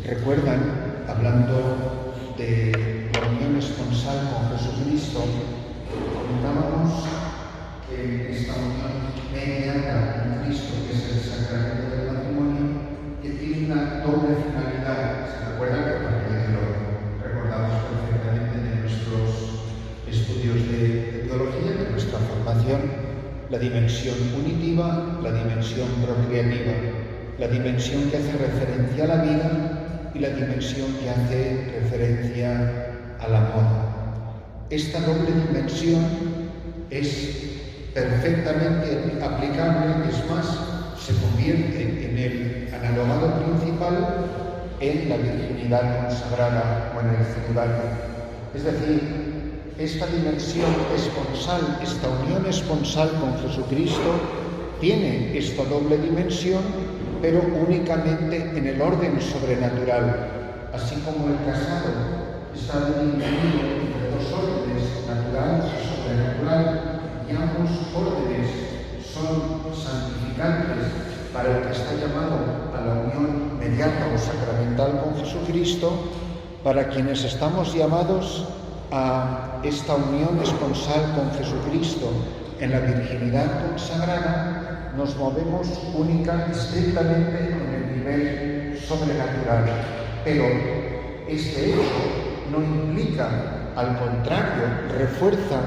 Recuerdan, hablando de la unión esponsal con Jesucristo, comentábamos que esta unión mediada con Cristo, que es el sacramento del matrimonio, que tiene una doble finalidad. ¿Se recuerdan? Que también lo recordamos perfectamente de nuestros estudios de teología, de nuestra formación: la dimensión unitiva, la dimensión procreativa, la dimensión que hace referencia a la vida y la dimensión que hace referencia al amor. Esta doble dimensión es perfectamente aplicable, es más, se convierte en el analogado principal en la virginidad consagrada o en el celibato. Es decir, esta dimensión esponsal, esta unión esponsal con Jesucristo, tiene esta doble dimensión, pero únicamente en el orden sobrenatural. Así como el casado está dividido entre dos órdenes, natural y sobrenatural, y ambos órdenes son santificantes para el que está llamado a la unión mediata o sacramental con Jesucristo, para quienes estamos llamados a esta unión esponsal con Jesucristo en la virginidad consagrada, nos movemos única y estrictamente en el nivel sobrenatural. Pero este hecho no implica, al contrario, refuerza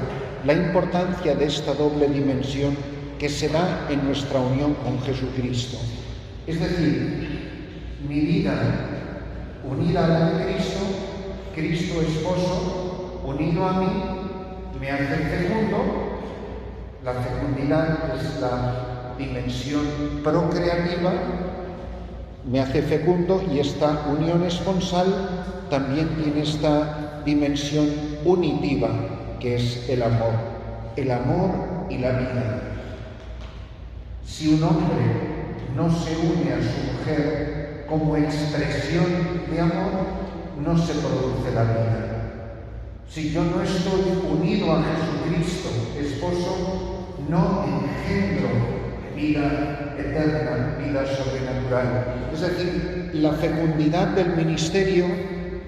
la importancia de esta doble dimensión que se da en nuestra unión con Jesucristo. Es decir, mi vida unida a la de Cristo, Cristo esposo, unido a mí, me hace fecundo. La fecundidad es la dimensión procreativa, me hace fecundo, y esta unión esponsal también tiene esta dimensión unitiva, que es el amor y la vida. Si un hombre no se une a su mujer como expresión de amor, no se produce la vida. Si yo no estoy unido a Jesucristo, esposo, no engendro vida eterna, vida sobrenatural. Es decir, la fecundidad del ministerio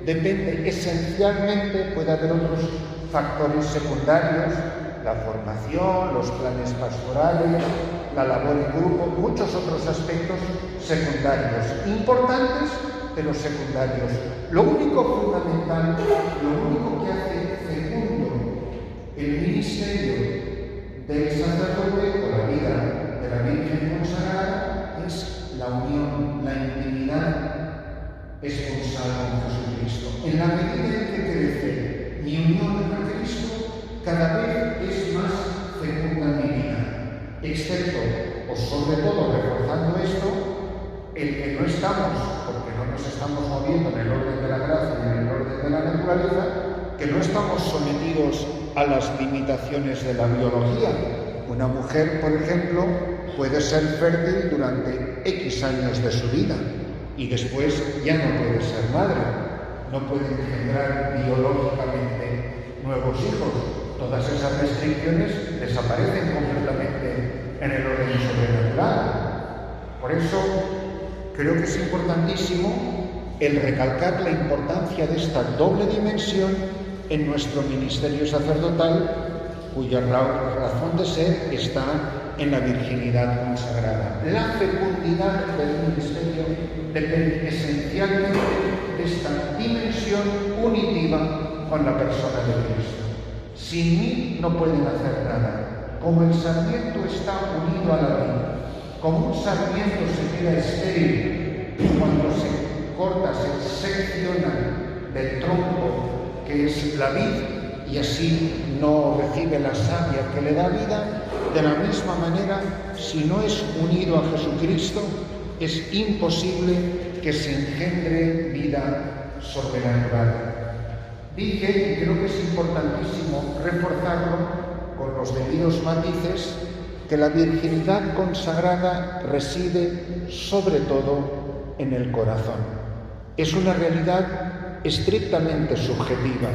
depende esencialmente, puede haber otros factores secundarios, la formación, los planes pastorales, la labor en grupo, muchos otros aspectos secundarios, importantes pero secundarios. Lo único fundamental, lo único que hace fecundo el ministerio del sacerdote o la vida de la Virgen consagrada es la unión, la intimidad esponsal con Jesucristo. En la medida en que crece mi unión con Cristo, cada vez es más fecunda mi vida, excepto, o sobre todo reforzando esto, el que no estamos, porque no nos estamos moviendo en el orden de la gracia y en el orden de la naturaleza, que no estamos sometidos a las limitaciones de la biología. Una mujer, por ejemplo, puede ser fértil durante X años de su vida y después ya no puede ser madre, no puede engendrar biológicamente nuevos hijos. Todas esas restricciones desaparecen completamente en el orden sobrenatural. Por eso creo que es importantísimo el recalcar la importancia de esta doble dimensión en nuestro ministerio sacerdotal, cuya razón de ser está en la virginidad consagrada. La fecundidad del ministerio depende esencialmente de esta dimensión unitiva con la persona de Cristo. Sin mí no pueden hacer nada. Como el sarmiento está unido a la vid, como un sarmiento se queda estéril cuando se corta, se secciona del tronco que es la vid, y así no recibe la savia que le da vida, de la misma manera, si no es unido a Jesucristo, es imposible que se engendre vida sobrenatural. Dije, y creo que es importantísimo reforzarlo con los debidos matices, que la virginidad consagrada reside sobre todo en el corazón. Es una realidad estrictamente subjetiva.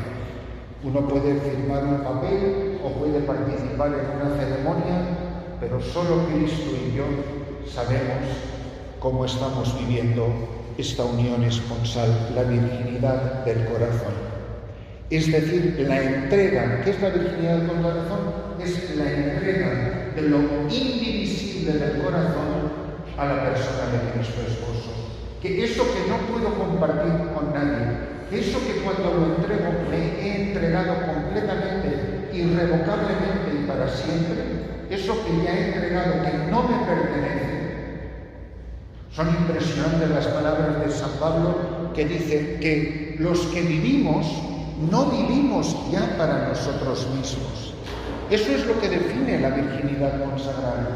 Uno puede firmar un papel o puede participar en una ceremonia, pero solo Cristo y yo sabemos cómo estamos viviendo esta unión esponsal, la virginidad del corazón. Es decir, la entrega. ¿Qué es la virginidad del corazón? Es la entrega de lo indivisible del corazón a la persona de Cristo esposo. Que eso que no puedo compartir con nadie, que eso que cuando lo entrego me he entregado completamente, irrevocablemente y para siempre, eso que ya he entregado que no me pertenece. Son impresionantes las palabras de San Pablo, que dice que los que vivimos no vivimos ya para nosotros mismos. Eso es lo que define la virginidad consagrada.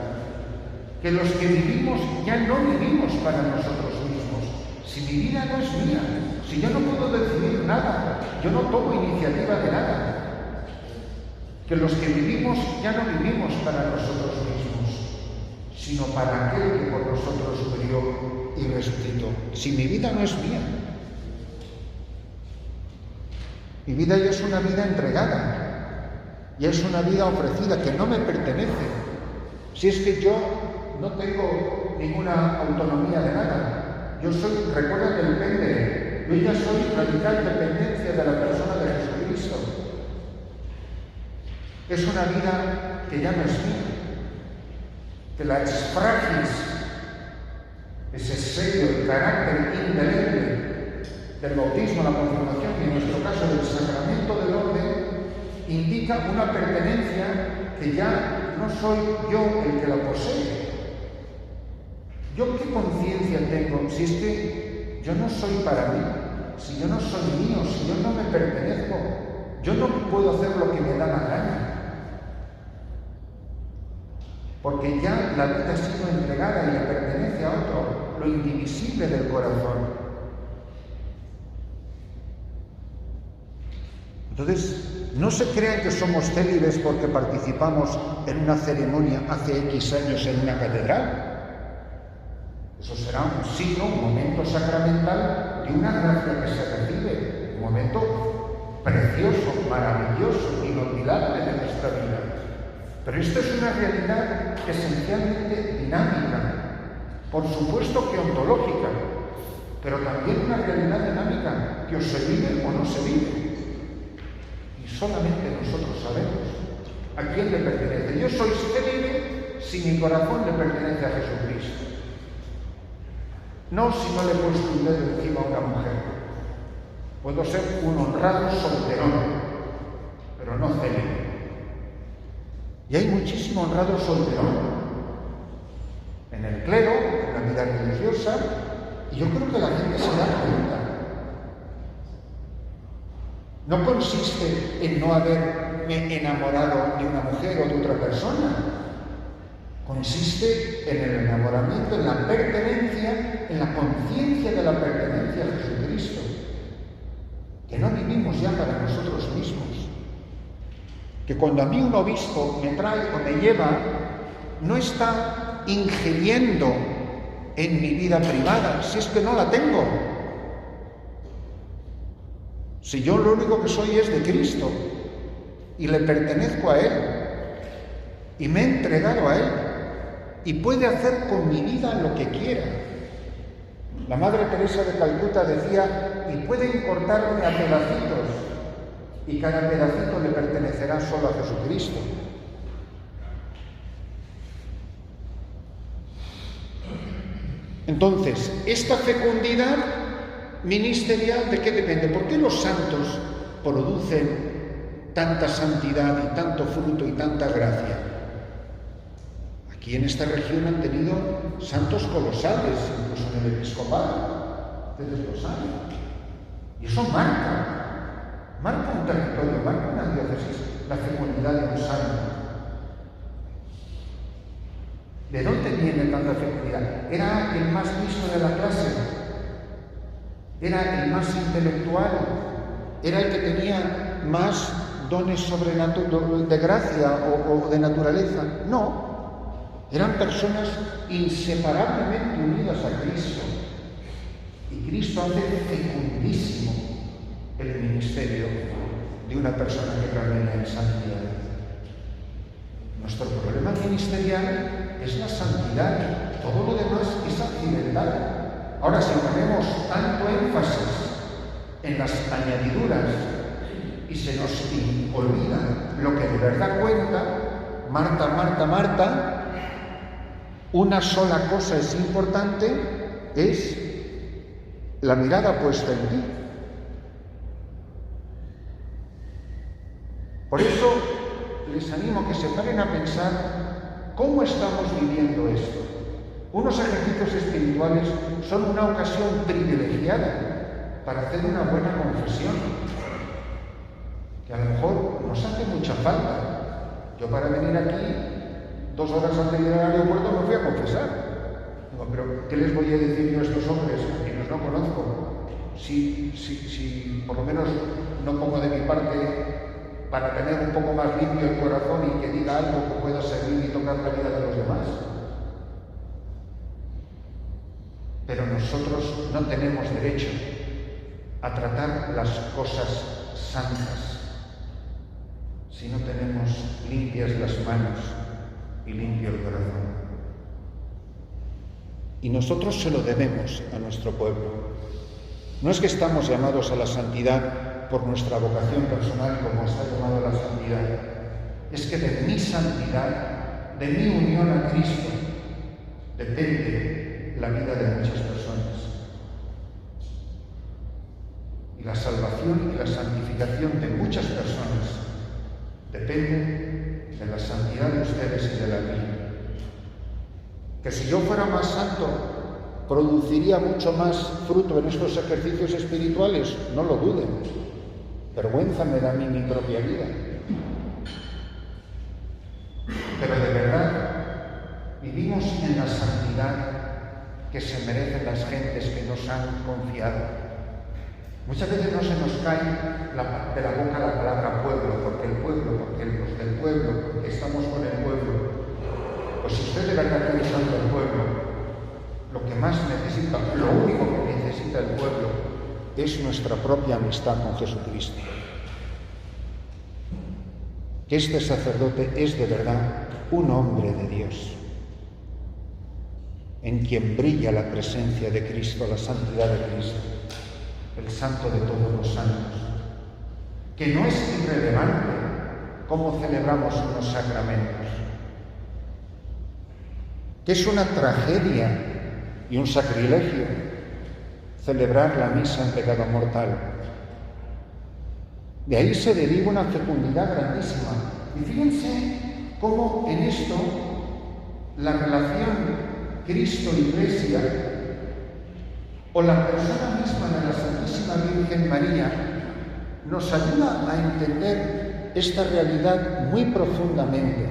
Que los que vivimos ya no vivimos para nosotros mismos. Si mi vida no es mía, si yo no puedo decidir nada, yo no tomo iniciativa de nada. Que los que vivimos ya no vivimos para nosotros mismos, sino para aquel que por nosotros murió y resucitó. Si mi vida no es mía, mi vida ya es una vida entregada, ya es una vida ofrecida que no me pertenece. Si es que yo no tengo ninguna autonomía de nada, yo soy, recuerda que depende, yo ya soy radical dependencia de la persona de Jesucristo. Es una vida que ya no es mía, que la ex fragis, ese sello, el carácter indeleble del bautismo, la confirmación y en nuestro caso del sacramento del orden, indica una pertenencia que ya no soy yo el que la posee. ¿Yo qué conciencia tengo? Si es que yo no soy para mí, si yo no soy mío, si yo no me pertenezco, yo no puedo hacer lo que me da la gana. Porque ya la vida ha sido entregada y le pertenece a otro, lo indivisible del corazón. Entonces, no se crean que somos célibes porque participamos en una ceremonia hace X años en una catedral. Eso será un signo, un momento sacramental de una gracia que se recibe, un momento precioso, maravilloso, inolvidable de nuestra vida. Pero esto es una realidad esencialmente dinámica, por supuesto que ontológica, pero también una realidad dinámica que o se vive o no se vive. Y solamente nosotros sabemos a quién le pertenece. Yo soy célibe si mi corazón le pertenece a Jesucristo. No si no le he puesto un dedo encima a una mujer. Puedo ser un honrado solterón, pero no célibe. Y hay muchísimo honrado solterón en el clero, en la vida religiosa, y yo creo que la gente se da cuenta. No consiste en no haberme enamorado de una mujer o de otra persona. Consiste en el enamoramiento, en la pertenencia, en la conciencia de la pertenencia a Jesucristo. Que no vivimos ya para nosotros mismos. Que cuando a mí un obispo me trae o me lleva, no está ingiriendo en mi vida privada, si es que no la tengo. Si yo lo único que soy es de Cristo y le pertenezco a Él y me he entregado a Él y puede hacer con mi vida lo que quiera. La Madre Teresa de Calcuta decía, y pueden cortarme a pedacitos y cada pedacito le pertenecerá solo a Jesucristo. Entonces, esta fecundidad ministerial, ¿de qué depende? ¿Por qué los santos producen tanta santidad y tanto fruto y tanta gracia? Aquí en esta región han tenido santos colosales, incluso en el episcopado. Ustedes lo saben. Y eso marca un territorio, marca una diócesis, la fecundidad de un santo. ¿De dónde viene tanta fecundidad? ¿Era el más listo de la clase? ¿Era el más intelectual? ¿Era el que tenía más dones sobrenaturales de gracia o de naturaleza? No. Eran personas inseparablemente unidas a Cristo. Y Cristo hace fecundísimo el ministerio de una persona que camina en santidad. Nuestro problema ministerial es la santidad. Todo lo demás es accidental. Ahora, si ponemos tanto énfasis en las añadiduras y se nos olvida lo que de verdad cuenta, Marta, Marta, Marta, una sola cosa es importante, es la mirada puesta en ti. Por eso les animo a que se paren a pensar cómo estamos viviendo esto. Unos ejercicios espirituales son una ocasión privilegiada para hacer una buena confesión, que a lo mejor nos hace mucha falta. Yo para venir aquí, 2 horas antes de ir al aeropuerto me fui a confesar. Digo, pero ¿qué les voy a decir yo a estos hombres a quienes no conozco? Si por lo menos no pongo de mi parte para tener un poco más limpio el corazón y que diga algo que pueda servir y tocar la vida de los demás. Pero nosotros no tenemos derecho a tratar las cosas santas si no tenemos limpias las manos y limpio el corazón. Y nosotros se lo debemos a nuestro pueblo. No es que estamos llamados a la santidad por nuestra vocación personal como está llamado a la santidad. Es que de mi santidad, de mi unión a Cristo, depende la vida de muchas personas. Y la salvación y la santificación de muchas personas dependen de la santidad de ustedes y de la mía. Que si yo fuera más santo, produciría mucho más fruto en estos ejercicios espirituales, no lo duden. Vergüenza me da a mí mi propia vida. Pero de verdad, vivimos en la santidad que se merecen las gentes que nos han confiado. Muchas veces no se nos cae de la boca la palabra pueblo, porque el pueblo, porque los del pueblo, porque estamos con el pueblo. Pues si usted de verdad quiere estar con el pueblo, lo que más necesita, lo único que necesita el pueblo es nuestra propia amistad con Jesucristo. Que este sacerdote es de verdad un hombre de Dios, en quien brilla la presencia de Cristo, la santidad de Cristo, el santo de todos los santos, que no es irrelevante cómo celebramos unos sacramentos, que es una tragedia y un sacrilegio celebrar la misa en pecado mortal. De ahí se deriva una fecundidad grandísima. Y fíjense cómo en esto la relación Cristo-Iglesia o la persona misma de la Santísima Virgen María nos ayuda a entender esta realidad muy profundamente.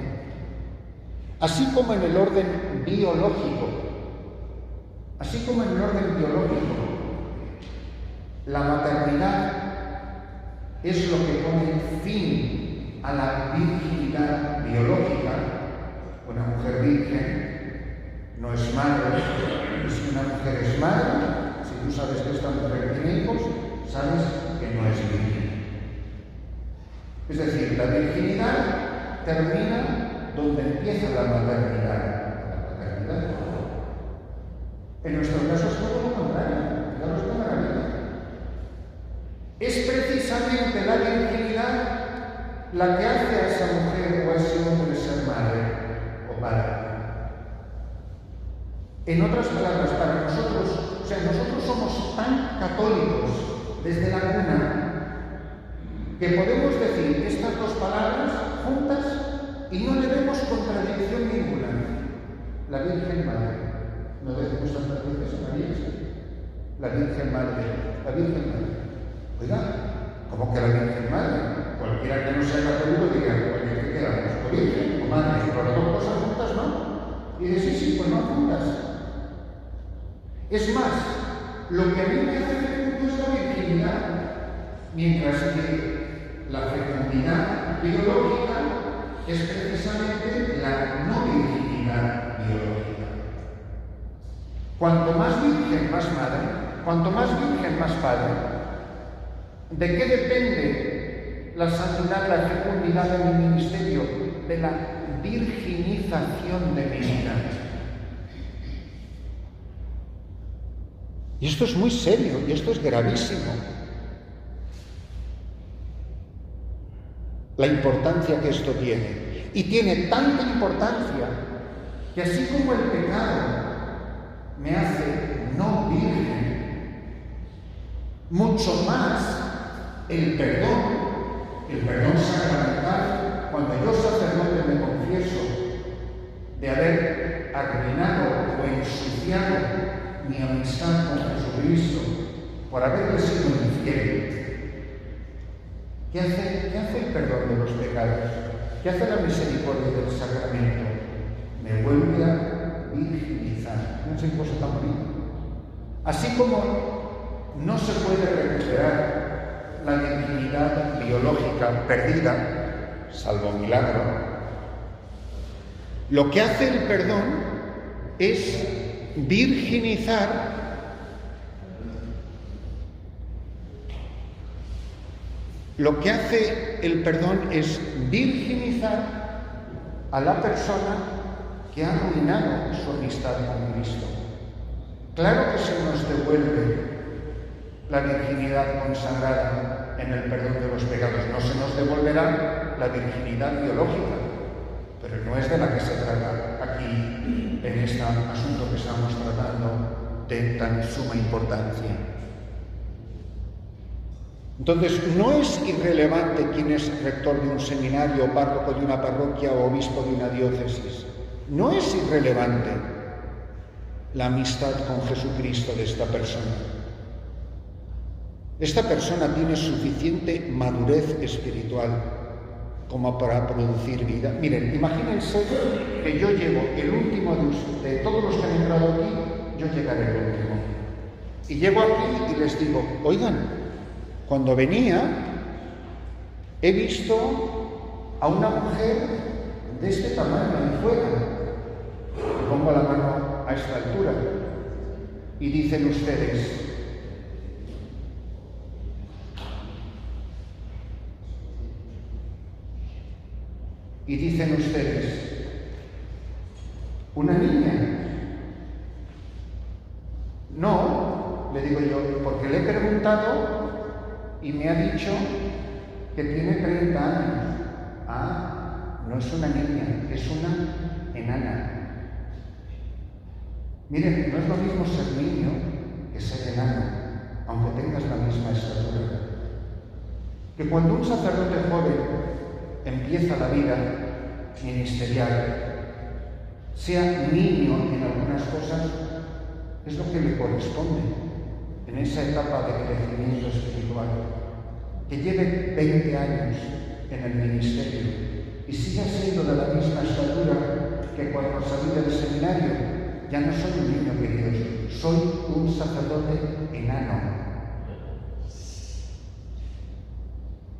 Así como en el orden biológico, la maternidad es lo que pone fin a la virginidad biológica. Una mujer virgen no es madre, y si una mujer es madre, si tú sabes que esta mujer tiene hijos, sabes que no es virgen. Es decir, la virginidad termina donde empieza la maternidad. En nuestro caso es todo lo contrario. Fijaros qué maravilla. Es precisamente la virginidad la que hace a esa mujer o a ese hombre ser madre o padre. En otras palabras, para nosotros, nosotros somos tan católicos desde la cuna que podemos decir estas dos palabras juntas y no le vemos contradicción ninguna. La Virgen Madre. ¿No decimos tantas veces a María? La Virgen Madre. La Virgen Madre. Oiga, ¿cómo que la Virgen Madre? Cualquiera que no sea católico diga, oye, ¿qué quedamos? ¿O Virgen o Madre? Pero las dos cosas juntas, ¿no? Y dice, sí, pues no juntas. Es más, lo que a mí me hace fecundo es la virginidad, mientras que la fecundidad biológica es precisamente la no virginidad biológica. Cuanto más virgen, más madre, cuanto más virgen, más padre. ¿De qué depende la santidad, la fecundidad de mi ministerio? De la virginización de mi vida. Y esto es muy serio, y esto es gravísimo. La importancia que esto tiene. Y tiene tanta importancia que así como el pecado me hace no virgen, mucho más el perdón sacramental, cuando yo sacerdote me confieso de haber arruinado o ensuciado mi amistad con Jesucristo por haberle sido infiel. ¿Qué hace el perdón de los pecados? ¿Qué hace la misericordia del sacramento? Me vuelve a virginizar. No sé qué cosa tan bonita. Así como no se puede recuperar la virginidad biológica perdida, salvo milagro, lo que hace el perdón es virginizar a la persona que ha arruinado su amistad con Cristo. Claro que se nos devuelve la virginidad consagrada en el perdón de los pecados. No se nos devolverá la virginidad biológica, pero no es de la que se trata aquí en este asunto que estamos tratando de tan suma importancia. Entonces, no es irrelevante quién es rector de un seminario, párroco de una parroquia o obispo de una diócesis. No es irrelevante la amistad con Jesucristo de esta persona. Esta persona tiene suficiente madurez espiritual como para producir vida. Miren, imagínense que yo llego el último de todos los que han entrado aquí, yo llegaré el último. Y llego aquí y les digo, oigan, cuando venía, he visto a una mujer de este tamaño ahí fuera. Le pongo la mano a esta altura y dicen ustedes, ¿una niña? No, le digo yo, porque le he preguntado y me ha dicho que tiene 30 años. Ah, no es una niña, es una enana. Miren, no es lo mismo ser niño que ser enano, aunque tengas la misma estatura. Que cuando un sacerdote joven empieza la vida ministerial, sea niño en algunas cosas, es lo que le corresponde en esa etapa de crecimiento espiritual. Que lleve 20 años en el ministerio y siga siendo de la misma estatura que cuando salí del seminario. Ya no soy un niño, queridos, soy un sacerdote enano.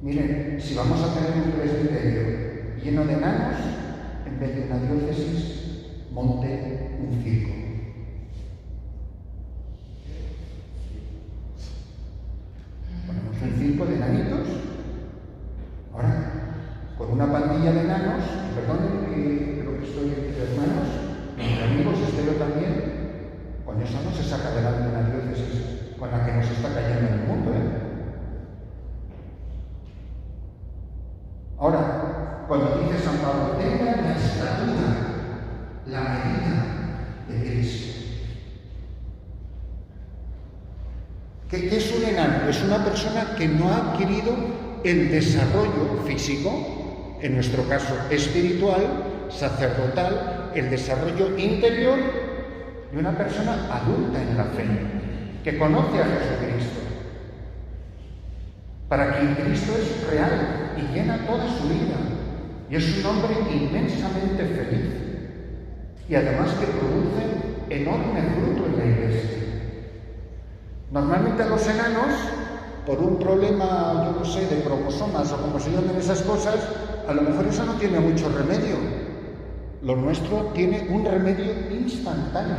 Miren, si vamos a tener un presbiterio lleno de enanos, en vez de una diócesis, monte un circo. Ponemos un circo de enanitos. Ahora, con una pandilla de enanos, perdonen que creo que estoy entre hermanos, entre amigos, espero también, con eso no se saca adelante una diócesis con la que nos está cayendo el mundo, Ahora, cuando dice San Pablo, tenga la estatura, la medida de Cristo. ¿Qué es un enano? Es una persona que no ha adquirido el desarrollo físico, en nuestro caso espiritual, sacerdotal, el desarrollo interior de una persona adulta en la fe, que conoce a Jesucristo, para quien Cristo es real y llena toda su vida, y es un hombre inmensamente feliz, y además que produce enorme fruto en la Iglesia. Normalmente los enanos, por un problema, yo no sé, de cromosomas o como se llaman esas cosas, a lo mejor eso no tiene mucho remedio. Lo nuestro tiene un remedio instantáneo.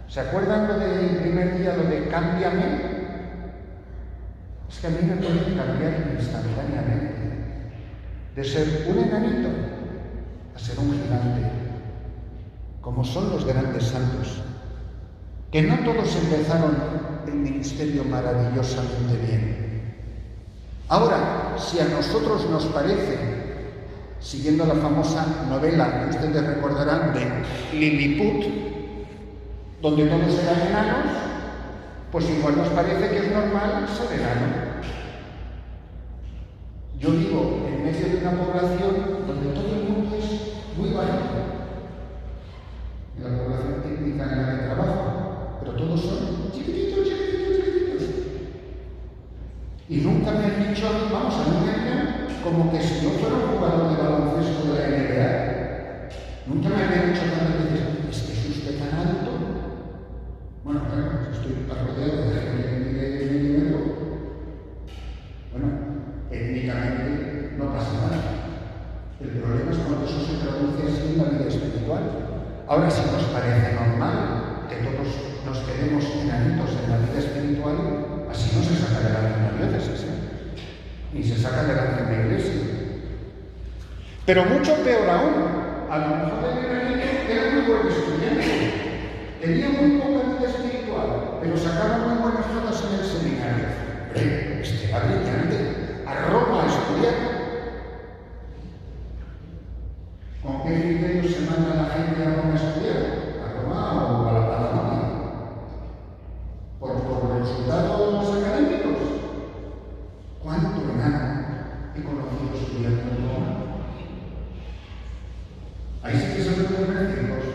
¿Se acuerdan lo del primer día, lo de cámbiame? Es que a mí me pueden cambiar instantáneamente. De ser un enanito a ser un gigante, como son los grandes santos. que no todos empezaron el ministerio maravillosamente bien. Ahora, si a nosotros nos parece, siguiendo la famosa novela que ustedes recordarán de Lilliput, donde todos eran enanos, pues igual nos parece que es normal ser enano. Yo vivo en medio de una población donde todo el mundo es muy bajito, en la población técnica en la que trabajo, pero todos son chiquititos, chiquititos, chiquititos. Y nunca me han dicho, vamos, a mí me hablan como que si yo fuera un jugador de baloncesto de la NBA. Nunca me habían dicho tantas veces, ¿es que es usted tan alto? Bueno, claro, estoy rodeado de gente que mide medio metro. Bueno, étnicamente no pasa nada. El problema es cuando eso se traduce así en la vida espiritual. Ahora, si nos parece normal que todos nos quedemos enanitos en la vida espiritual, así no se saca adelante una diócesis, ni se saca adelante una iglesia. Pero mucho peor aún, a lo mejor el enanito era muy buen estudiante, tenía muy poca vida espiritual, pero sacaba muy buenas notas en el seminario. Este era brillante, a Roma a estudiar. ¿Con qué criterios se manda la gente a Roma a estudiar? ¿A Roma o a la Patagonia? ¿Por los resultados académicos? ¿Cuánto enano he conocido estudiando en Roma? Ahí sí que se pueden ver ciertos.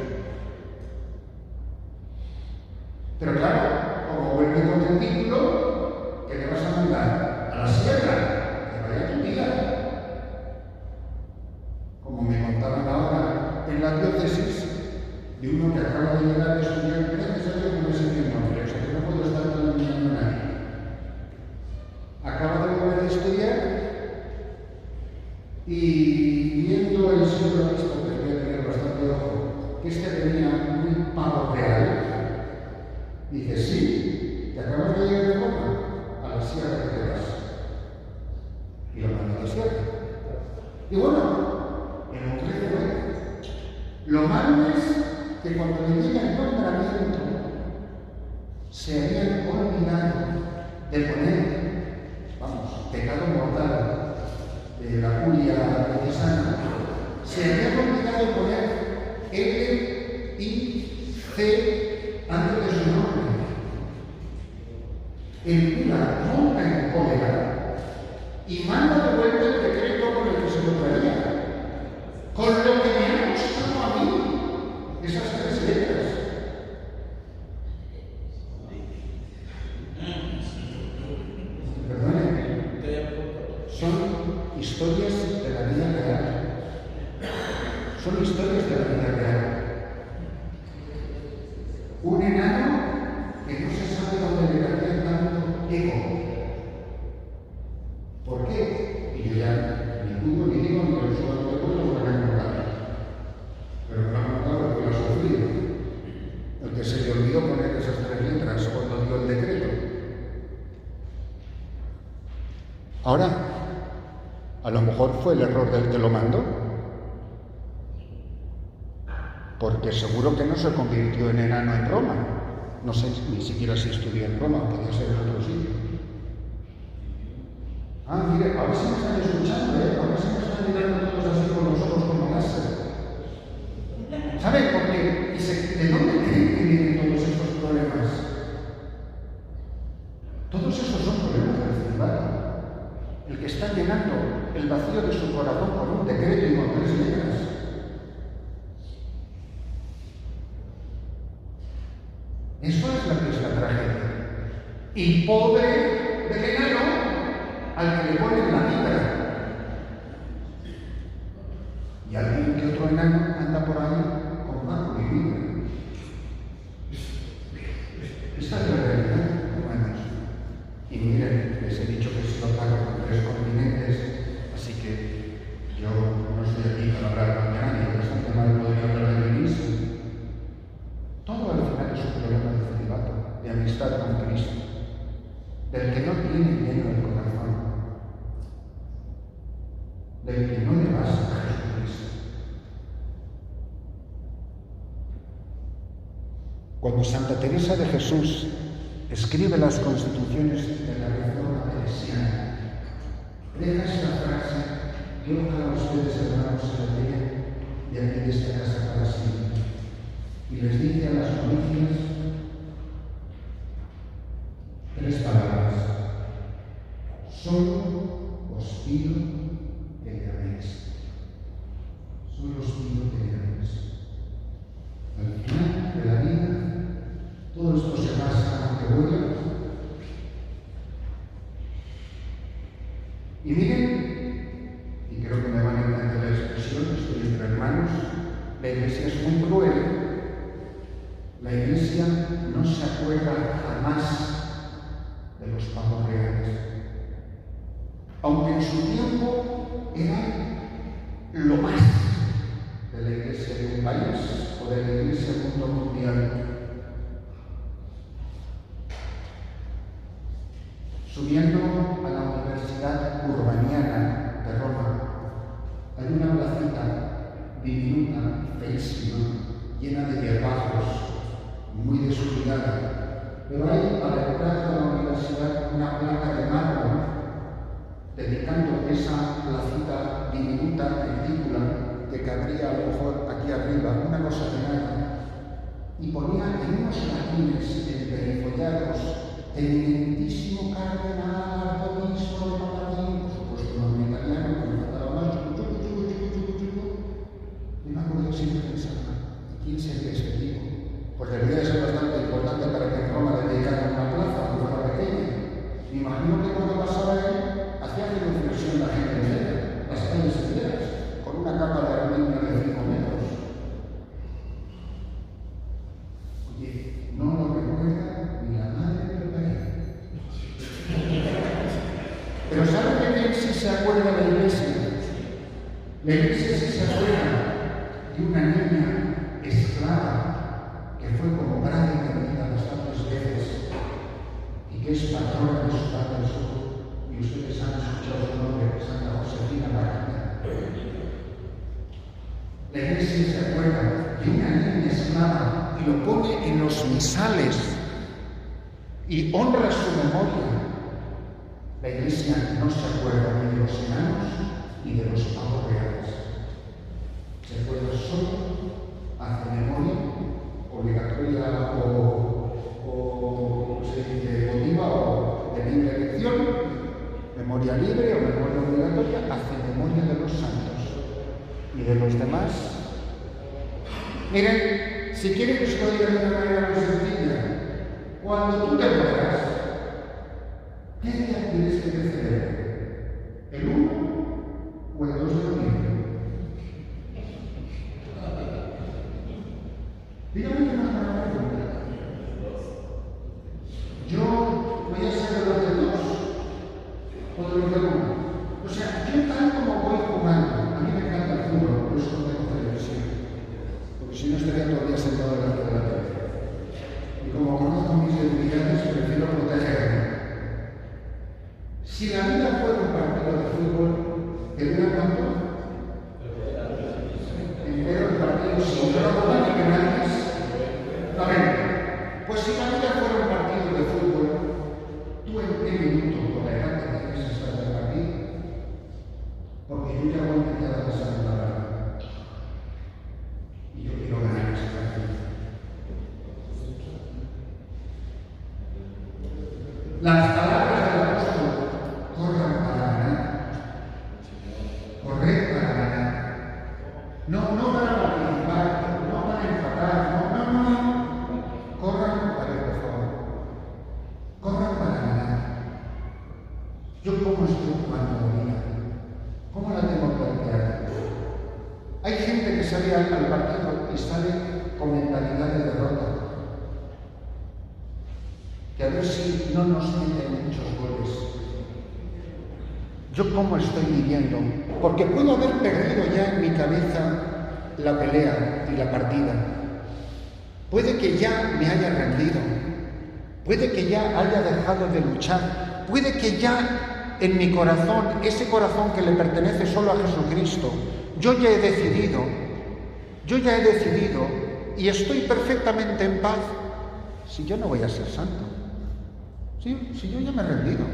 Pero claro, como vuelve con el título, ¿qué le vas a mandar? A la sierra, que vaya tu tía. Como me contaban ahora en la diócesis, de uno que acaba de llegar a estudiar, gracias a Dios no me sé el nombre, o sea que no puedo estar denominando a nadie. Acaba de volver a estudiar y viendo el señor obispo, que voy a tener bastante ojo, que este tenía un pavo real, dice, sí, te acabas de llegar de Roma, a la sierra que te vas. Y lo mandó a la sierra. Y bueno, el hombre fue. Lo malo es que cuando le llega el nombramiento, se habían olvidado de poner, vamos, pecado mortal de la curia diocesana, se habían olvidado de poner L, I, C antes de su nombre. El cura monta en cólera y manda de vuelta el decreto con el que se lo traía. Con lo que me ha costado a mí esas 3 letras. Perdónenme, son historias de la vida real. Son historias de la vida real. Un enano que no se sabe dónde le cambia tanto ego. ¿Por qué? Y yo ya ni dudo ni digo ni lo suelo de vuelta porque me han pero me han notado porque lo ha sufrido. El que se le olvidó poner esas 3 letras cuando dio el decreto. Ahora, a lo mejor fue el error del que lo mandó, porque seguro que no se convirtió en enano en Roma. No sé ni siquiera si estudió en Roma, podía ser en otro sitio. Ah, mire, ahora sí me están escuchando, ahora sí me están mirando todos así con los ojos como láser. ¿Saben por qué? ¿De dónde creen que vienen todos estos problemas? Todos esos son problemas del celibato. El que está llenando el vacío de su corazón con un decreto y con 3 letras. Eso es la que es la tragedia. Y pobre del enano al que le ponen la mitra. Y alguien que otro enano anda por ahí con barco y mitra. Esta es la realidad, hermanos. Y miren, les he dicho que se lo pago con 3 continentes, así que yo no estoy aquí para hablar con nadie, bastante mal podría hablar de mí mismo. Todo al final es un problema de celibato, de amistad con Cristo, del que no tiene lleno el corazón, del que no le basta a Jesucristo. Cuando Santa Teresa de Jesús escribe las constituciones de la Reforma Teresiana, deja esta frase que ojalá ustedes, hermanos, se la lean de aquí de esta casa para siempre. Y les dice a las novicias 3 palabras: solo os pido que me améis. Solo os pido que me améis. Al final de la vida, todo esto se pasa aunque vuela. Y miren, y creo que me van a entender la expresión, estoy entre hermanos, la Iglesia es muy cruel. La Iglesia no se acuerda jamás de los pavos reales. Aunque en su tiempo era lo más de la Iglesia de un país o de la Iglesia del mundo mundial. Subiendo a la Universidad Urbaniana de Roma, hay una placita diminuta, feísima, llena de hierbajos, muy descuidada, pero hay a la entrada de la universidad una placa de mármol dedicando esa placita diminuta, ridícula, que cabría a lo mejor aquí arriba, una cosa de nada, y ponía en unos latines emperifollados: eminentísimo cardenal, arzobispo de Papadín, por supuesto no en italiano, que me faltaba más, y me acuerdo siempre pensando, ¿quién sería ese tipo? Pues debería ser bastante importante para que en Roma le dedicaran una plaza, aunque fuera pequeña. Me imagino que cuando pasaba él, hacía reflexión la gente entera, las calles enteras, con una capa de aluminio de 5 metros. Oye, no lo recuerda ni la madre del país. Pero ¿saben de quién sí se acuerda la Iglesia? La Iglesia sí se acuerda de una niña esclava que fue comprada y vendida bastantes veces y que es patrona de su Padre Jesús, y ustedes han escuchado su nombre, Santa Josefina María. La Iglesia se acuerda de una niña esclava y lo pone en los misales y honra su memoria. La Iglesia no se acuerda ni de los enanos ni de los pavos reales. Se acuerda solo, hace memoria obligatoria o se dice emotiva o de libre elección, memoria libre o memoria obligatoria, hace memoria de los santos y de los demás. Miren, si quieren que se lo diga de una manera muy sencilla, cuando tú te mueras, ¿qué día quieres que te celebre? ¿El 1 o el 2 de noviembre? Dígame que no es una pregunta. Yo voy a ser de los del 2 o de los del 1. O sea, yo tal como voy jugando, a mí me encanta el fútbol, por eso no tengo televisión. Porque si no estaría todo el día sentado delante de la tele. Y como conozco mis debilidades, prefiero protegerme. Si la vida fuera un partido de fútbol, ¿qué dura cuánto? Entero el partido, si yo no puedo ni penales. A ver, pues si la vida fuera un partido de fútbol, ¿tú en qué minuto con la edad que tienes estás en el partido? Porque yo ya voy a quedar de segunda rama. Y yo quiero ganar ese partido. Las palabras del apóstol: corran para ganar. Corred para ganar. No para participar, no para empatar, no. Corran, a ver, por favor. Corran para ganar. ¿Yo cómo estoy jugando la vida? ¿Cómo la tengo planteada? Hay gente que sale al partido y sale con mentalidad de derrota. Que a ver si no nos meten muchos goles. ¿Yo cómo estoy viviendo? Porque puedo haber perdido ya en mi cabeza la pelea y la partida. Puede que ya me haya rendido. Puede que ya haya dejado de luchar. Puede que ya en mi corazón, ese corazón que le pertenece solo a Jesucristo, yo ya he decidido y estoy perfectamente en paz si yo no voy a ser santo. Si yo ya me he rendido.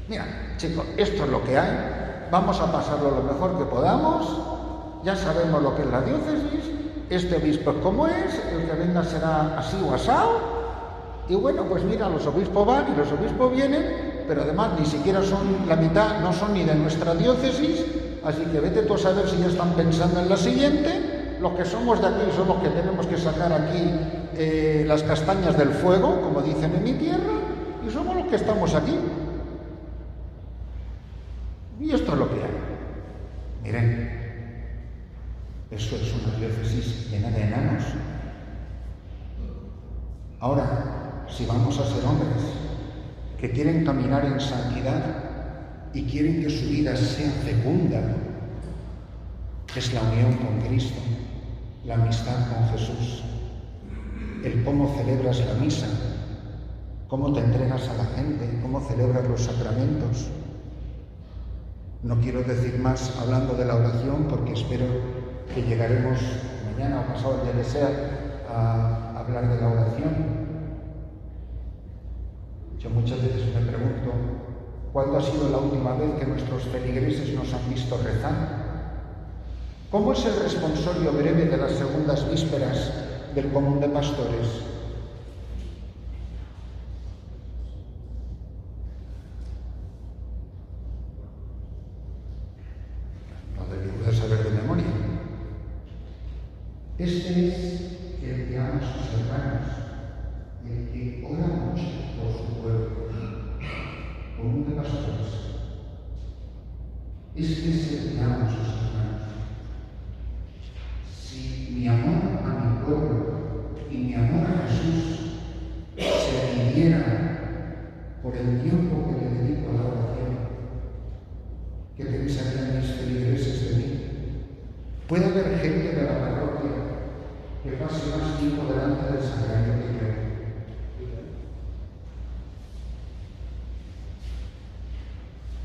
Mira, chicos, esto es lo que hay, vamos a pasarlo lo mejor que podamos, ya sabemos lo que es la diócesis, este obispo es como es, el que venga será así o asado, y bueno, pues mira, los obispos van y los obispos vienen, pero además ni siquiera son la mitad, no son ni de nuestra diócesis, así que vete tú a saber si ya están pensando en la siguiente. Los que somos de aquí somos los que tenemos que sacar aquí las castañas del fuego, como dicen en mi tierra, y somos los que estamos aquí. Y esto es lo que hay. Miren, eso es una diócesis llena de enanos. Ahora, si vamos a ser hombres que quieren caminar en santidad y quieren que su vida sea fecunda, es la unión con Cristo, la amistad con Jesús, el cómo celebras la misa, cómo te entregas a la gente, cómo celebras los sacramentos. No quiero decir más hablando de la oración, porque espero que llegaremos mañana o pasado, el día que sea, a hablar de la oración. Yo muchas veces me pregunto, ¿cuándo ha sido la última vez que nuestros feligreses nos han visto rezar? ¿Cómo es el responsorio breve de las segundas vísperas del común de pastores? Este es el que ama a sus hermanos, el que ora mucho por su pueblo, común de pastores. Este es el que ama a sus hermanos. Si mi amor a mi pueblo y mi amor a Jesús se midiera por el tiempo que le dedico a la oración, ¿qué pensarían mis feligreses de mí? Puede haber gente de la parroquia que pase más tiempo delante del sagrario que yo.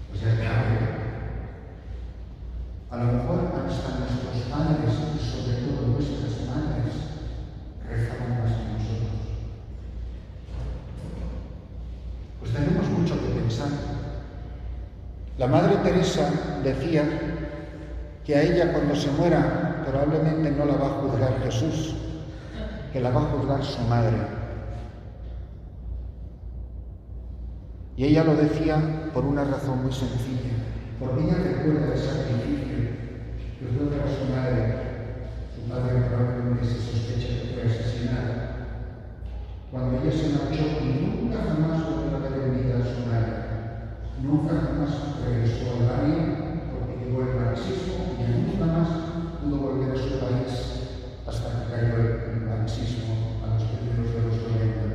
Pues ya me hablo. A lo mejor hasta nuestros padres, y sobre todo nuestras madres, rezaban más que nosotros. Pues tenemos mucho que pensar. La Madre Teresa decía que a ella cuando se muera probablemente no la va a juzgar Jesús, que la va a juzgar su madre. Y ella lo decía por una razón muy sencilla, porque ella recuerda el sacrificio que fue para su madre. Su padre probablemente se sospecha que fue asesinada. Cuando ella se marchó y nunca jamás volvió a ver en vida a su madre, nunca jamás regresó al barrio porque llegó el marxismo y nunca más pudo volver a su país hasta que cayó el marxismo a los primeros de los 90.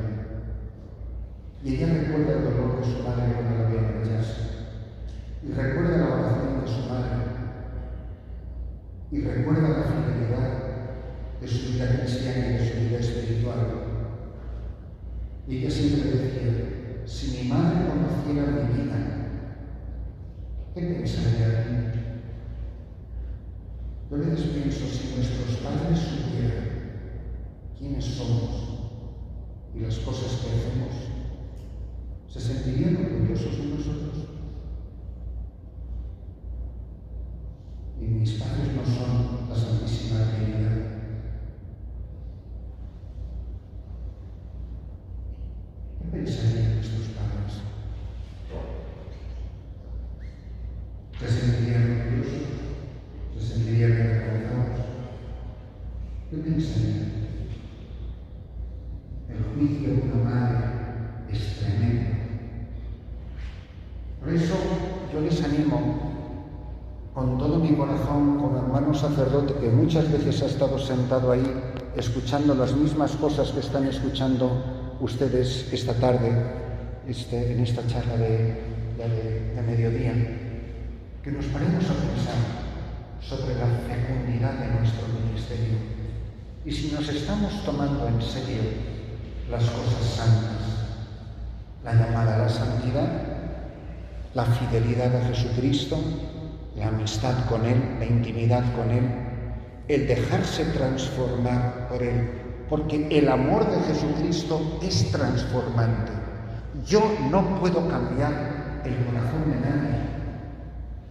Y ella recuerda el dolor de su madre cuando la vio marcharse. Y recuerda la oración de su madre. Y recuerda la fidelidad de su vida cristiana y de su vida espiritual. Y ella siempre decía, si mi madre conociera mi vida, ¿qué pensaría de mí? Yo a veces pienso, si nuestros padres supieran quiénes somos y las cosas que hacemos, ¿se sentirían orgullosos de nosotros? Y mis padres no son la Santísima Trinidad. ¿Qué pensarían nuestros padres? ¿Se sentirían orgullosos? ¿Se sentirían avergonzados? ¿Qué pensarían? El juicio de una madre es tremendo. Por eso yo les animo con todo mi corazón, como hermano sacerdote que muchas veces ha estado sentado ahí escuchando las mismas cosas que están escuchando ustedes esta tarde, en esta charla de mediodía, que nos paremos a pensar sobre la fecundidad de nuestro ministerio y si nos estamos tomando en serio las cosas santas, la llamada a la santidad, la fidelidad a Jesucristo, la amistad con Él, la intimidad con Él, el dejarse transformar por Él, porque el amor de Jesucristo es transformante. Yo no puedo cambiar el corazón de nadie.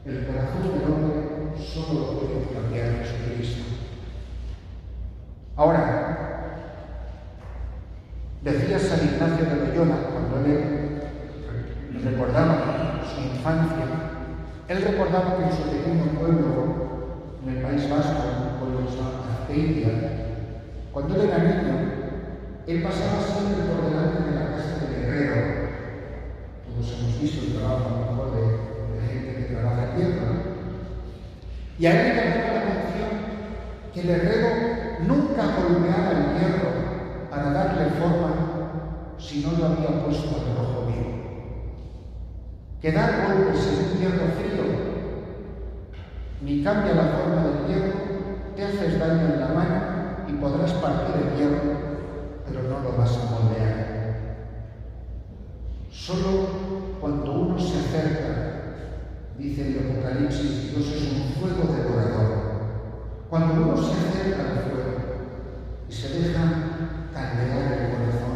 El corazón del hombre solo lo puede cambiar Jesucristo. Ahora, decía San Ignacio de Loyola, cuando él recordaba su infancia, él recordaba que en su pequeño pueblo, en el País Vasco, con los Azpeitia, cuando él era niño, él pasaba siempre por delante de la casa del herrero. Todos hemos visto el trabajo a lo mejor de gente que trabaja en tierra, ¿no? Y a él le llamaba la atención que el herrero nunca golpeaba el hierro para darle forma si no lo había puesto al rojo vivo. Que dar golpes en un hierro frío ni cambia la forma del hierro, te haces daño en la mano y podrás partir el hierro, pero no lo vas a moldear. Solo cuando uno se acerca, dice el Apocalipsis, Dios es un fuego devorador. Cuando uno se acerca al fuego y se deja caldear el corazón,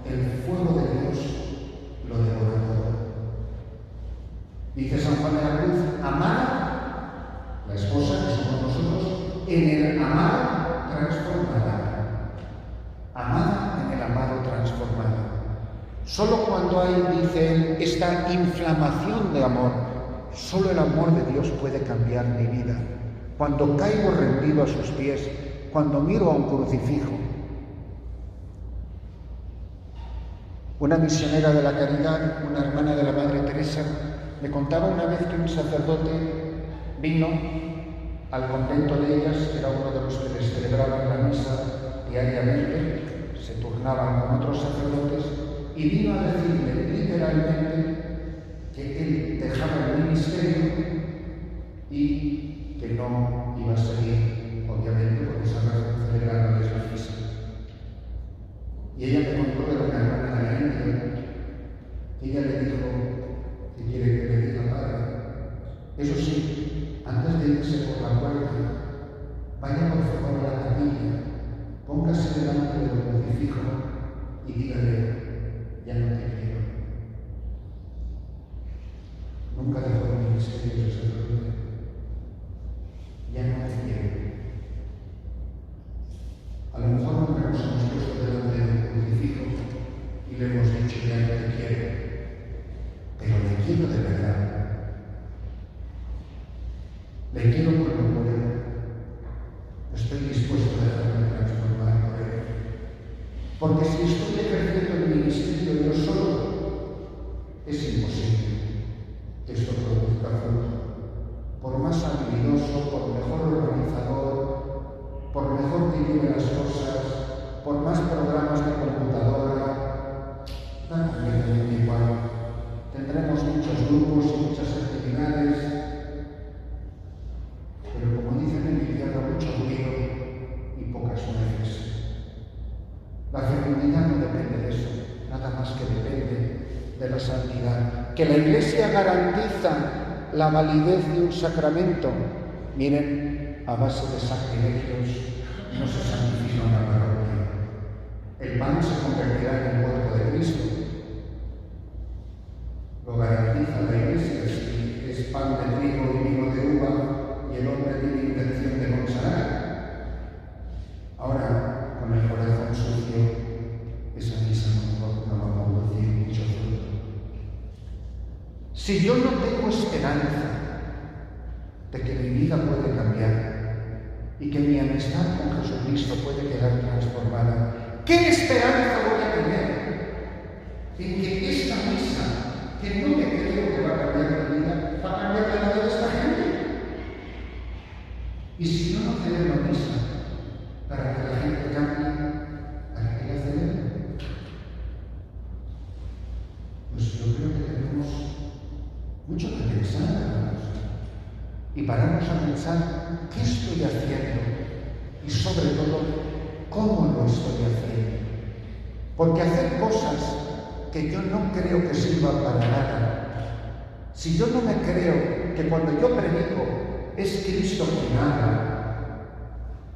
el fuego de Dios lo devora todo. Dice San Juan de la Cruz, amar, la esposa que somos nosotros, en el amado transformada. Amada en el amado transformada. Solo cuando hay, dice él, esta inflamación de amor, solo el amor de Dios puede cambiar mi vida. Cuando caigo rendido a sus pies, cuando miro a un crucifijo. Una misionera de la caridad, una hermana de la Madre Teresa, me contaba una vez que un sacerdote vino al convento de ellas, era uno de los que les celebraban la misa diariamente, se turnaban con otros sacerdotes, y vino a decirle literalmente que él dejaba el ministerio y que no iba a seguir, obviamente, porque estaban celebrándoles la misa. Y ella me contó de una hermana de la India, que ella le dijo que quiere que le diga padre. Eso sí, antes de irse por la puerta, vaya por favor a la capilla, póngase delante del crucifijo y dígale, ya no te quiero. Nunca dejó el ministerio de sacerdote. Ya no te quiero. A lo mejor nunca nos hemos puesto delante del crucifijo y le hemos dicho, ya no te quiero. Pero le quiero de verdad. Le quiero por lo puedo. Estoy dispuesto a dejarme transformar por él. Porque si estoy ejerciendo el ministerio yo solo, es imposible que esto produzca fruto. Por más habilidoso, por mejor organizador, por mejor que lleve las cosas, por más programas de computadora, da completamente igual. Tendremos muchos grupos y muchas actividades, pero como dicen en mi tierra, mucho ruido y pocas nueces. La fecundidad no depende de eso, nada más que depende de la santidad. Que la Iglesia garantiza la validez de un sacramento. Miren, a base de sacrilegios no se santifica una parroquia. El pan se convertirá en el cuerpo de Cristo. Lo garantiza la Iglesia si es pan de trigo y vino de uva y el hombre tiene intención de consagrar. Ahora, con el corazón sucio, esa misa no va a producir mucho fruto. Si yo no tengo esperanza de que mi vida puede cambiar y que mi amistad con Jesucristo puede quedar transformada, ¿qué esperanza voy a tener en que esta misa, que no me creo que va a cambiar mi vida, va a cambiar la vida de esta gente? Y si yo no celebro misa para que la gente cambie, ¿para qué la celebro? Pues yo creo que tenemos mucho que pensar, hermanos, y pararnos a pensar qué estoy haciendo y sobre todo cómo lo estoy haciendo. Porque hacer cosas que yo no creo que sirvan para nada, si yo no me creo que cuando yo predico es Cristo quien habla,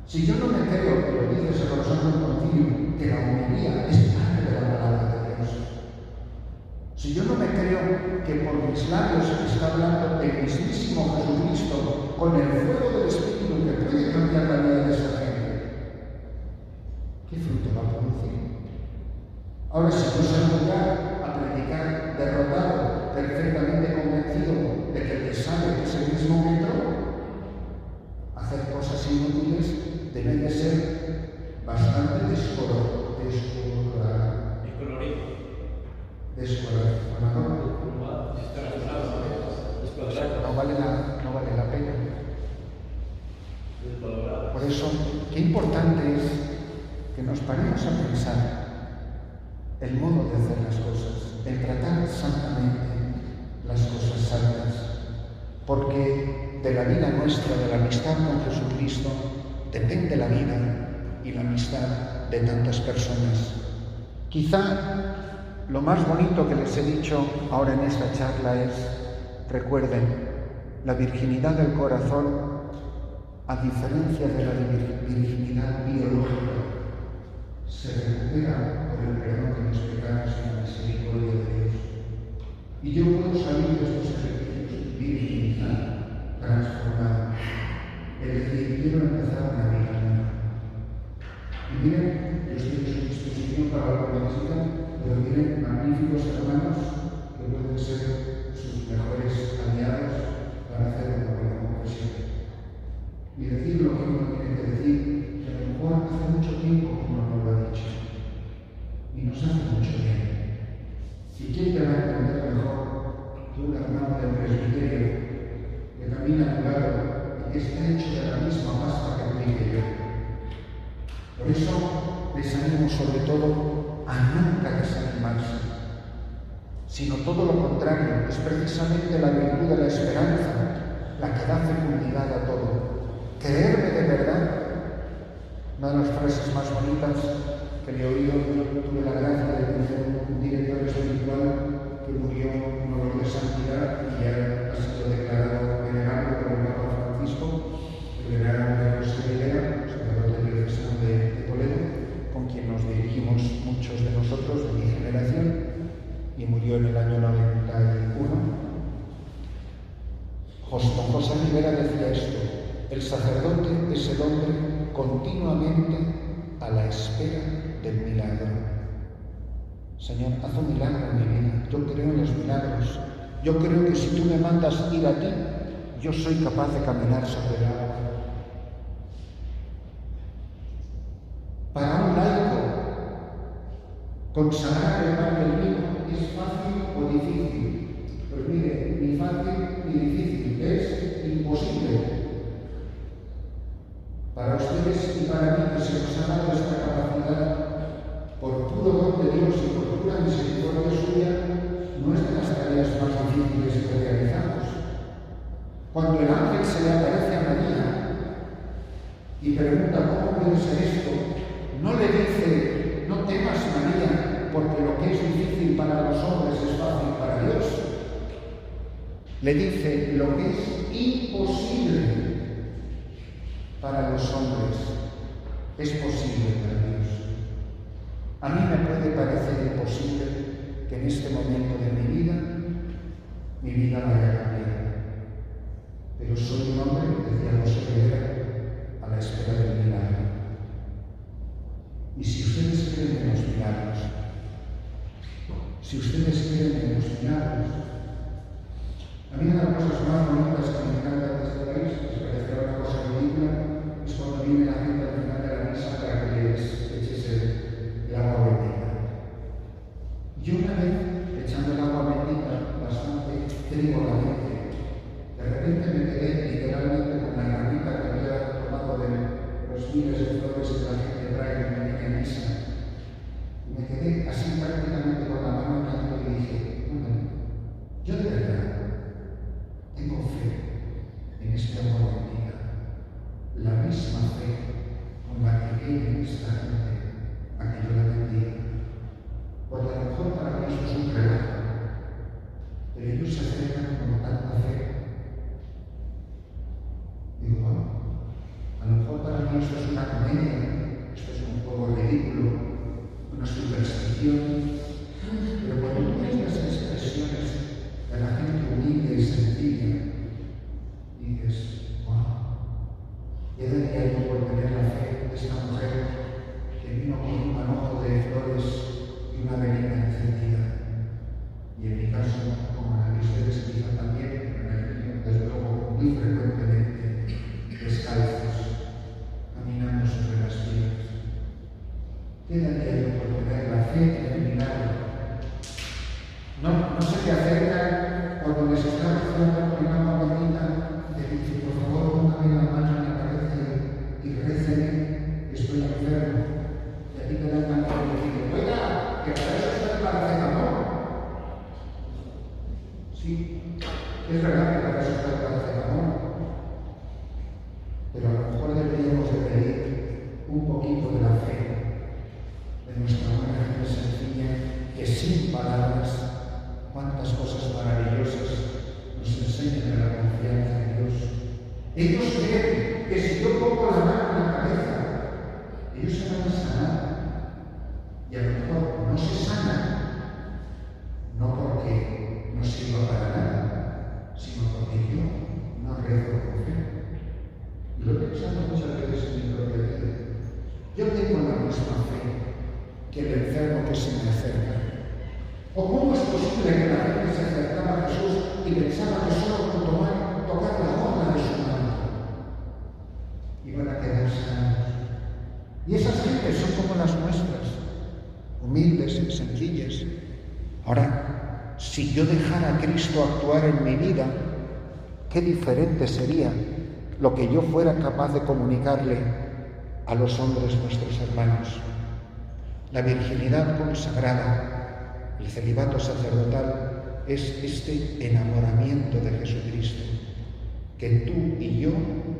Si yo no me creo, que lo dice ese corazón del concilio, que la homilía es parte de la palabra de Dios, si yo no me creo que por mis labios está hablando el mismísimo Jesucristo con el fuego del Espíritu que puede cambiar la vida de esa gente, ¿qué fruto va a producir? Ahora, si yo salgo ya a predicar derrotado, perfectamente convencido de que el que sabe es el mismo que entró, hacer cosas inútiles debe de ser bastante descolorido. No vale la pena. Por eso, qué importante es que nos paremos a pensar el modo de hacer las cosas, el tratar santamente las cosas santas, porque de la vida nuestra, de la amistad con Jesucristo, depende la vida y la amistad de tantas personas. Quizá lo más bonito que les he dicho ahora en esta charla es: recuerden, la virginidad del corazón, a diferencia de la virginidad biológica, se recupera por el perdón de los pecados y la misericordia de Dios. Y yo puedo salir de estos ejercicios virginidad transformada. Es decir, quiero empezar una vida nueva. Y miren, yo estoy a su disposición para lo que necesitan, pero miren, magníficos hermanos que pueden ser sus mejores aliados para hacer una buena confesión. Y decir lo que uno tiene que decir, que a lo mejor hace mucho tiempo que uno no lo ha dicho. Y nos hace mucho bien. ¿Y quién te va a entender mejor que un hermano del presbiterio que camina a tu lado y que está hecho de la misma pasta que tú y que yo? Por eso les animo sobre todo a nunca desanimarse, sino todo lo contrario, es precisamente la virtud de la esperanza la que da fecundidad a todo. Creerme de verdad. Una de las frases más bonitas que le he oído, tuve la gracia de conocer un director espiritual que murió en un olor de santidad y ya ha sido declarado venerable por el Papa Francisco, el venerable José Rivera, sacerdote diocesano de Toledo, con quien nos dirigimos muchos de nosotros de mi generación, y murió en el año 91. Don José Rivera decía esto: el sacerdote es el hombre continuamente a la espera del milagro. Señor, haz un milagro en mi vida. Yo creo en los milagros. Yo creo que si tú me mandas ir a ti, yo soy capaz de caminar sobre el agua. Para un laico, consagrar el pan y el vino es fácil o difícil. Pues mire, ni fácil ni difícil, es imposible. Para ustedes y para mí, que se nos ha dado esta capacidad por puro don de Dios y por pura misericordia suya, no es de las tareas más difíciles que realizamos. Cuando el ángel se le aparece a María y pregunta cómo puede ser esto, no le dice: no temas, María, porque lo que es difícil para los hombres es fácil para Dios. Le dice: lo que es imposible para los hombres es posible para Dios. A mí me puede parecer imposible que en este momento de mi vida vaya a cambiar. Pero soy un hombre, decía José Rivera, a la espera del milagro. Y si ustedes creen en los milagros, a mí una de las cosas más bonitas que me encanta de este país, que parecerá una cosa ridícula, es cuando viene la gente al final de la misa para que les eches el agua bendita. Yo una vez, echando el agua bendita bastante frívolamente, de repente me quedé literalmente con la garrita que había tomado de los miles de flores que la gente trae en la pequeña misa. Y me quedé así prácticamente con la mano en alto y dije: yo de verdad tengo fe en este agua bendita, la misma fe con la que viene esta gente a que yo la bendiga. Porque a lo mejor para mí eso es un relajo, pero ellos se acercan con tanta fe. Digo, bueno, a lo mejor para mí eso es un una comedia, esto es un juego ridículo, una superstición, pero cuando tú ves las expresiones de la gente humilde y sencilla, dices, wow, ya daría yo por tener la fe de esta mujer que vino con un manojo de flores y una velita encendida. Y en mi caso, como la de ustedes quizá también, pero en el mío, desde luego, muy frecuentemente, descalzos, caminando sobre las piedras. ¿Qué daría yo por tener la fe en el milagro? No se te acercan cuando les está rezando con una mamadita, te dice, por favor, póngame la mano en la cabeza y réceme, estoy enfermo. Y a ti te dan ganas de decir, oiga, que para eso está el paracetamol. Sí, es verdad que para eso está el paracetamol, pero a lo mejor deberíamos de pedir un poquito de la fe de nuestra buena gente sencilla, que sin palabras, cuántas cosas maravillosas nos enseñan de la confianza en Dios. Ellos creen que si yo pongo la mano en la cabeza, ellos se van a sanar. Y a lo mejor no se sanan, no porque no sirva para nada, sino porque yo no rezo con fe. Y lo he pensado muchas veces en mi propia vida. Yo tengo la misma fe que el enfermo que se me acerca. ¿O cómo es posible que la gente se acercaba a Jesús y pensaba que solo con tocar la orla de su mano iban a quedar sanos? Y esas gentes son como las nuestras, humildes y sencillas. Ahora, si yo dejara a Cristo actuar en mi vida, qué diferente sería lo que yo fuera capaz de comunicarle a los hombres nuestros hermanos. La virginidad consagrada, el celibato sacerdotal, es este enamoramiento de Jesucristo, que tú y yo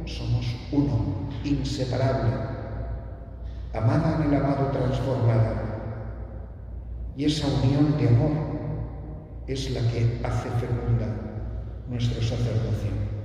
somos uno, inseparable, amada en el amado transformada. Y esa unión de amor es la que hace fecunda nuestro sacerdocio.